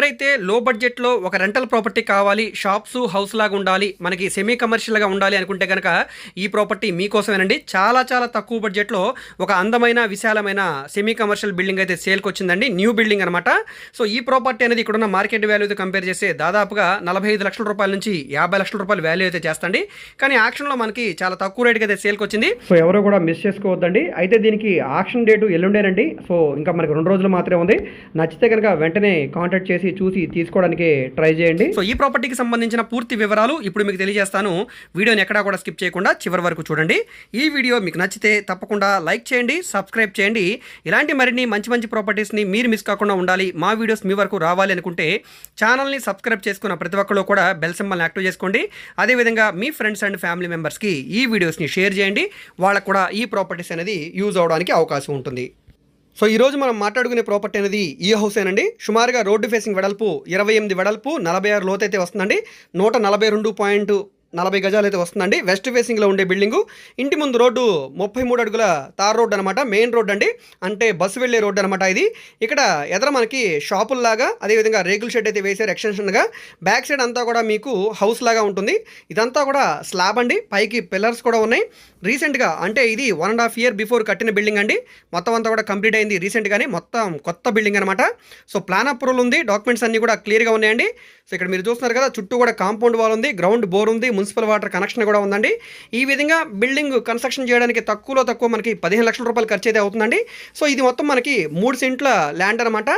ఎవరైతే లో బడ్జెట్‌లో ఒక రెంటల్ ప్రాపర్టీ కావాలి, షాప్సు, హౌస్ లాగా ఉండాలి, మనకి సెమీ కమర్షియల్‌గా ఉండాలి అనుకుంటే గనక ఈ ప్రాపర్టీ మీకోసమేనండి. చాలా చాలా తక్కువ బడ్జెట్‌లో ఒక అందమైన, విశాలమైన సెమీ కమర్షియల్ బిల్డింగ్ అయితే సేల్‌కొచ్చిందండి. న్యూ బిల్డింగ్ అనమాట. సో, ఈ ప్రాపర్టీ అనేది ఇక్కడున్న మార్కెట్ వాల్యూతో కంపేర్ చేస్తే దాదాపుగా రూ. 45,00,000 నుంచి రూ. 50,00,000 వాల్యూ అయితే చేస్తండి. కానీ ఆక్షన్‌లో మనకి చాలా తక్కువ రేట్‌కి అయితే సేల్‌కొచ్చింది. సో, ఎవరు కూడా మిస్ చేసుకోవద్దండి. అయితే దీనికి ఆక్షన్ డేటు ఎల్లుండేనండి. సో, ఇంకా మనకి 2 రోజులు మాత్రమే ఉంది. నచ్చితే కనుక వెంటనే కాంటాక్ట్ చేసి చూసి తీసుకోవడానికి ట్రై చేయండి. సో, ఈ ప్రాపర్టీకి సంబంధించిన పూర్తి వివరాలు ఇప్పుడు మీకు తెలియజేస్తాను. వీడియోని ఎక్కడా కూడా స్కిప్ చేయకుండా చివరి వరకు చూడండి. ఈ వీడియో మీకు నచ్చితే తప్పకుండా లైక్ చేయండి, సబ్స్క్రైబ్ చేయండి. ఇలాంటి మరిన్ని మంచి మంచి ప్రాపర్టీస్ని మీరు మిస్ కాకుండా ఉండాలి, మా వీడియోస్ మీ వరకు రావాలి అనుకుంటే ఛానల్ని సబ్స్క్రైబ్ చేసుకున్న ప్రతి ఒక్కరు కూడా బెల్ సింబల్ని యాక్టివ్ చేసుకోండి. అదేవిధంగా మీ ఫ్రెండ్స్ అండ్ ఫ్యామిలీ మెంబర్స్కి ఈ వీడియోస్ని షేర్ చేయండి. వాళ్ళకు కూడా ఈ ప్రాపర్టీస్ అనేది యూజ్ అవడానికి అవకాశం ఉంటుంది. సో, ఈరోజు మనం మాట్లాడుకునే ప్రాపర్టీ అనేది ఈ హౌసేనండి. సుమారుగా రోడ్డు ఫేసింగ్ వెడల్పు 28 వెడల్పు, 46 లోతు అయితే వస్తుందండి. 142.40 గజాలు అయితే వస్తుందండి. వెస్ట్ ఫేసింగ్లో ఉండే బిల్డింగు. ఇంటి ముందు రోడ్డు 33 అడుగుల తార్ రోడ్ అనమాట. మెయిన్ రోడ్ అండి, అంటే బస్సు వెళ్ళే రోడ్డు అనమాట ఇది. ఇక్కడ ఎదర మనకి షాపుల్లాగా, అదేవిధంగా రేకుల షెడ్ అయితే వేసారు ఎక్స్టెన్షన్గా. బ్యాక్ సైడ్ అంతా కూడా మీకు హౌస్ లాగా ఉంటుంది. ఇదంతా కూడా స్లాబ్ అండి, పైకి పిల్లర్స్ కూడా ఉన్నాయి. రీసెంట్గా అంటే ఇది 1.5 ఇయర్ బిఫోర్ కట్టిన బిల్డింగ్ అండి. మొత్తం అంతా కూడా కంప్లీట్ అయింది రీసెంట్గానే. మొత్తం కొత్త బిల్డింగ్ అనమాట. సో, ప్లాన్ అప్రూవల్ ఉంది, డాక్యుమెంట్స్ అన్నీ కూడా క్లియర్గా ఉన్నాయండి. సో, ఇక్కడ మీరు చూస్తున్నారు కదా, చుట్టూ కూడా కాంపౌండ్ వాల్ ఉంది, గ్రౌండ్ బోర్ ఉంది, మున్సిపల్ వాటర్ కనెక్షన్ కూడా ఉందండి. ఈ విధంగా బిల్డింగ్ కన్స్ట్రక్షన్ చేయడానికి తక్కువలో తక్కువ మనకి రూ. 15,00,000 ఖర్చు అయితే అవుతుందండి. సో, ఇది మొత్తం మనకి 3 సెంట్ల ల్యాండ్ అనమాట.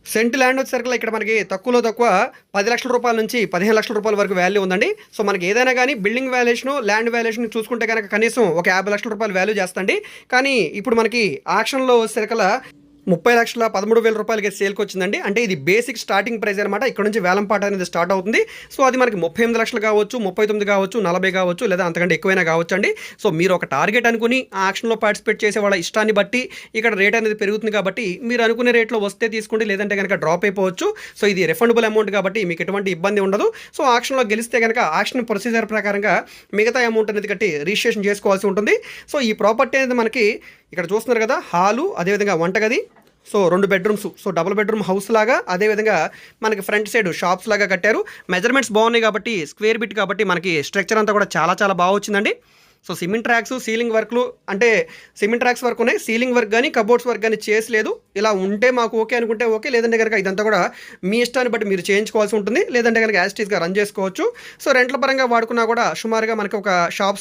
సెంట్ ల్యాండ్ వచ్చేసరికి ఇక్కడ మనకి తక్కువలో తక్కువ రూ. 10,00,000 నుంచి రూ. 15,00,000 వరకు వాల్యూ ఉందండి. సో, మనకి ఏదైనా కానీ బిల్డింగ్ వాల్యుయేషన్, ల్యాండ్ వాల్యుయేషన్ చూసుకుంటే కనుక కనీసం ఒక రూ. 50,00,000 వాల్యూ చేస్తండి. కానీ ఇప్పుడు మనకి ఆక్షన్లో వచ్చేసరికల్లా 30,13,000 సేల్కి వచ్చిందండి. అంటే ఇది బేసిక్ స్టార్టింగ్ ప్రైస్ అనమాట. ఇక్కడ నుంచి వేలంపాట అనేది స్టార్ట్ అవుతుంది. సో, అది మనకి 38 లక్షలు కావచ్చు, 39 కావచ్చు, 40 కావచ్చు, లేదా అంతకంటే ఎక్కువైనా కావచ్చు అండి. సో, మీరు ఒక టార్గెట్ అనుకుని ఆ ఆక్షన్లో పార్టిసిపేట్ చేసే వాళ్ళ ఇష్టాన్ని బట్టి ఇక్కడ రేట్ అనేది పెరుగుతుంది కాబట్టి మీరు అనుకునే రేట్లో వస్తే తీసుకోండి, లేదంటే కనుక డ్రాప్ అయిపోవచ్చు. సో, ఇది రిఫండబుల్ అమౌంట్ కాబట్టి మీకు ఎటువంటి ఇబ్బంది ఉండదు. సో, ఆక్షన్లో గెలిస్తే కనుక ఆక్షన్ ప్రొసీజర్ ప్రకారంగా మిగతా అమౌంట్ అనేది కట్టి రిజిస్ట్రేషన్ చేసుకోవాల్సి ఉంటుంది. సో, ఈ ప్రాపర్టీ అనేది మనకి ఇక్కడ చూస్తున్నారు కదా, హాలు, అదేవిధంగా వంటగది. So, 2 bedrooms. So, double bedroom house లాగా, అదేవిధంగా మనకి ఫ్రంట్ సైడ్ షాప్స్ లాగా కట్టారు. మెజర్మెంట్స్ బాగున్నాయి కాబట్టి, స్క్వేర్ బిట్ కాబట్టి మనకి స్ట్రక్చర్ అంతా కూడా చాలా చాలా బాగా వచ్చిందండి. సో, సిమెంట్ ట్రాక్స్, సీలింగ్ వర్క్లు, అంటే సిమెంట్ ట్రాక్స్ వర్క్ ఉన్నాయి, సీలింగ్ వర్క్ కానీ కబోర్డ్స్ వర్క్ కానీ చేసలేదు. ఇలా ఉంటే మాకు ఓకే అనుకుంటే ఓకే, లేదంటే కనుక ఇదంతా కూడా మీ ఇష్టాన్ని బట్టి మీరు చేయించుకోవాల్సి ఉంటుంది, లేదంటే కనుక యాస్టీస్గా రన్ చేసుకోవచ్చు. సో, రెంట్ల పరంగా వాడుకున్నా కూడా సుమారుగా మనకి ఒక షాప్స్